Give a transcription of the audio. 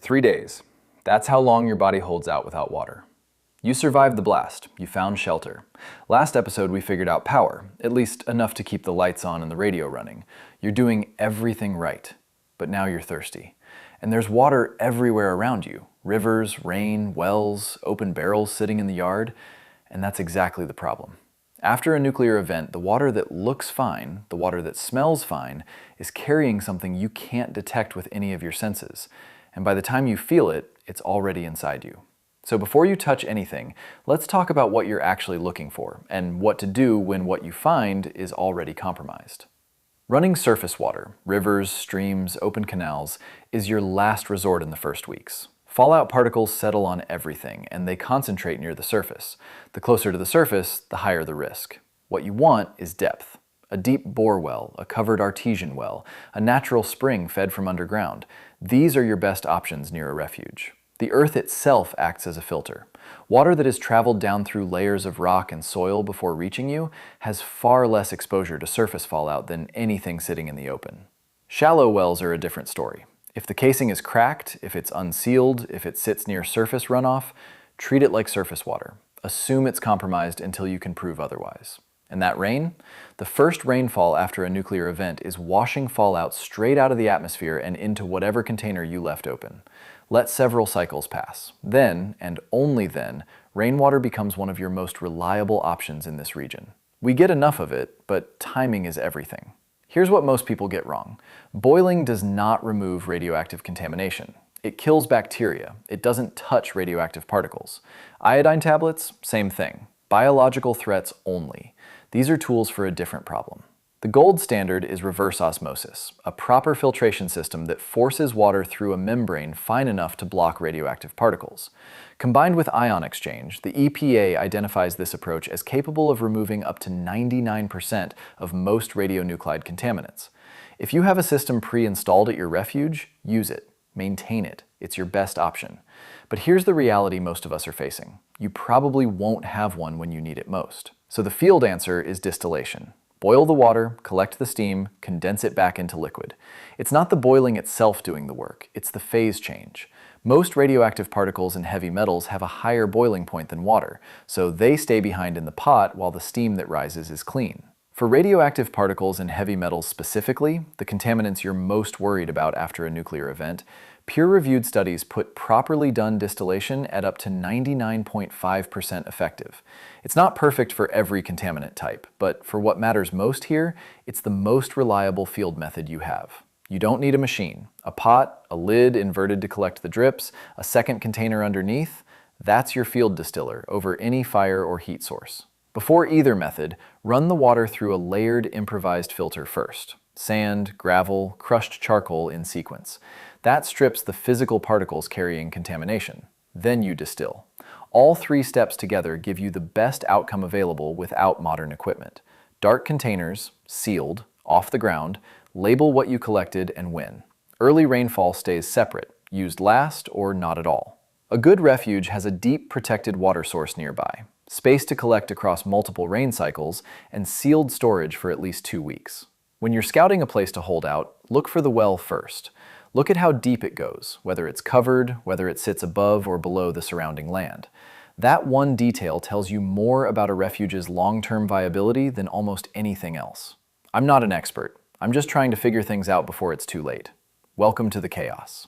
3 days. That's how long your body holds out without water. You survived the blast. You found shelter. Last episode we figured out power, at least enough to keep the lights on and the radio running. You're doing everything right, but now you're thirsty. And there's water everywhere around you. Rivers, rain, wells, open barrels sitting in the yard, and that's exactly the problem. After a nuclear event, the water that looks fine, the water that smells fine, is carrying something you can't detect with any of your senses. And by the time you feel it, it's already inside you. So before you touch anything, let's talk about what you're actually looking for and what to do when what you find is already compromised. Running surface water, rivers, streams, open canals, is your last resort in the first weeks. Fallout particles settle on everything, and they concentrate near the surface. The closer to the surface, the higher the risk. What you want is depth. A deep bore well, a covered artesian well, a natural spring fed from underground. These are your best options near a refuge. The earth itself acts as a filter. Water that has traveled down through layers of rock and soil before reaching you has far less exposure to surface fallout than anything sitting in the open. Shallow wells are a different story. If the casing is cracked, if it's unsealed, if it sits near surface runoff, treat it like surface water. Assume it's compromised until you can prove otherwise. And that rain? The first rainfall after a nuclear event is washing fallout straight out of the atmosphere and into whatever container you left open. Let several cycles pass. Then, and only then, rainwater becomes one of your most reliable options in this region. We get enough of it, but timing is everything. Here's what most people get wrong. Boiling does not remove radioactive contamination. It kills bacteria. It doesn't touch radioactive particles. Iodine tablets, same thing. Biological threats only. These are tools for a different problem. The gold standard is reverse osmosis, a proper filtration system that forces water through a membrane fine enough to block radioactive particles. Combined with ion exchange, the EPA identifies this approach as capable of removing up to 99% of most radionuclide contaminants. If you have a system pre-installed at your refuge, use it. Maintain it. It's your best option. But here's the reality most of us are facing. You probably won't have one when you need it most. So the field answer is distillation. Boil the water, collect the steam, condense it back into liquid. It's not the boiling itself doing the work, it's the phase change. Most radioactive particles and heavy metals have a higher boiling point than water, so they stay behind in the pot while the steam that rises is clean. For radioactive particles and heavy metals specifically, the contaminants you're most worried about after a nuclear event, peer-reviewed studies put properly done distillation at up to 99.5% effective. It's not perfect for every contaminant type, but for what matters most here, it's the most reliable field method you have. You don't need a machine. A pot, a lid inverted to collect the drips, a second container underneath, that's your field distiller over any fire or heat source. Before either method, run the water through a layered improvised filter first. Sand, gravel, crushed charcoal in sequence. That strips the physical particles carrying contamination. Then you distill. All three steps together give you the best outcome available without modern equipment. Dark containers, sealed, off the ground, label what you collected and when. Early rainfall stays separate, used last or not at all. A good refuge has a deep protected water source nearby, space to collect across multiple rain cycles, and sealed storage for at least 2 weeks. When you're scouting a place to hold out, look for the well first. Look at how deep it goes, whether it's covered, whether it sits above or below the surrounding land. That one detail tells you more about a refuge's long-term viability than almost anything else. I'm not an expert. I'm just trying to figure things out before it's too late. Welcome to the chaos.